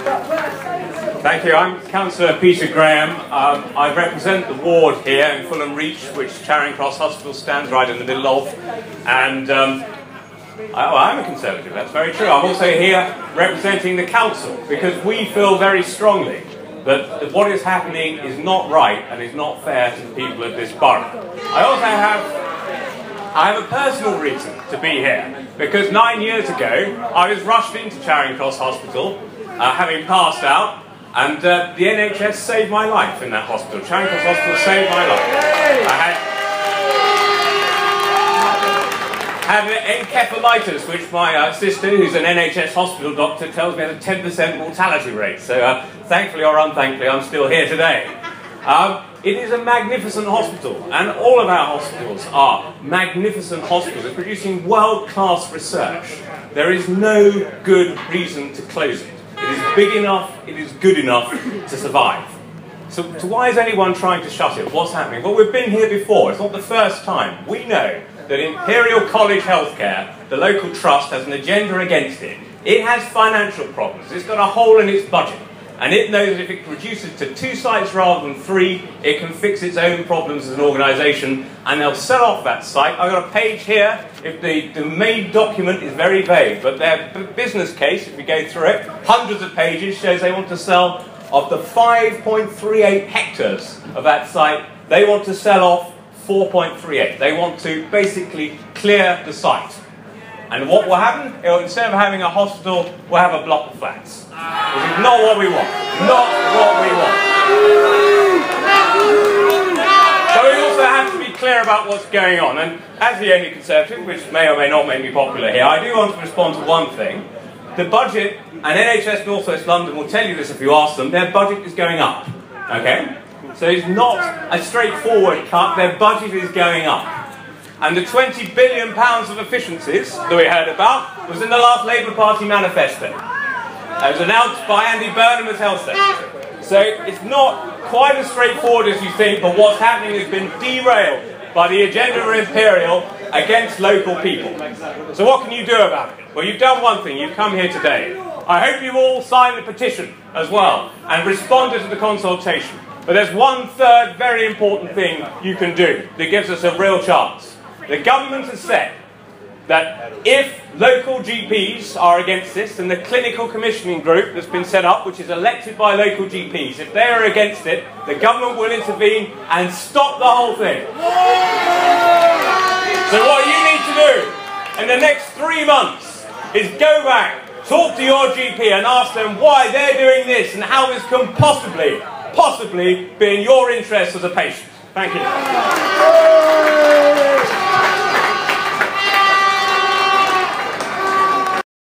Thank you. I'm Cllr Peter Graham. I represent the ward here in Fulham Reach, which Charing Cross Hospital stands right in the middle of. And I'm a Conservative, that's very true. I'm also here representing the council because we feel very strongly that what is happening is not right and is not fair to the people of this borough. I have a personal reason to be here, because 9 years ago I was rushed into Charing Cross Hospital, having passed out, and the NHS saved my life in that hospital. Charing Cross Hospital saved my life. I had encephalitis, which my sister, who's an NHS hospital doctor, tells me has a 10% mortality rate. So thankfully or unthankfully, I'm still here today. It is a magnificent hospital, and all of our hospitals are magnificent hospitals. They're producing world-class research. There is no good reason to close it. It is big enough, it is good enough to survive. So why is anyone trying to shut it? What's happening? Well, we've been here before. It's not the first time. We know that Imperial College Healthcare, the local trust, has an agenda against it. It has financial problems. It's got a hole in its budget. And it knows that if it reduces to 2 sites rather than 3, it can fix its own problems as an organisation, and they'll sell off that site. I've got a page here. If the main document is very vague, but their business case, if we go through it, hundreds of pages, shows they want to sell, of the 5.38 hectares of that site, they want to sell off 4.38. They want to basically clear the site. And what will happen? Instead of having a hospital, we'll have a block of flats. Which is not what we want. Not what we want. So we also have to be clear about what's going on. And as the only Conservative, which may or may not make me popular here, I do want to respond to one thing. The budget, and NHS North West London will tell you this if you ask them, their budget is going up. Okay? So it's not a straightforward cut, their budget is going up. And the £20 billion of efficiencies that we heard about was in the last Labour Party manifesto. It was announced by Andy Burnham as Health Secretary. So it's not quite as straightforward as you think, but what's happening has been derailed by the agenda of Imperial against local people. So what can you do about it? Well, you've done one thing. You've come here today. I hope you've all signed the petition as well and responded to the consultation. But there's one third very important thing you can do that gives us a real chance. The government has said that if local GPs are against this, and the clinical commissioning group that's been set up, which is elected by local GPs, if they are against it, the government will intervene and stop the whole thing. So what you need to do in the next 3 months is go back, talk to your GP and ask them why they're doing this and how this can possibly be in your interest as a patient. Thank you.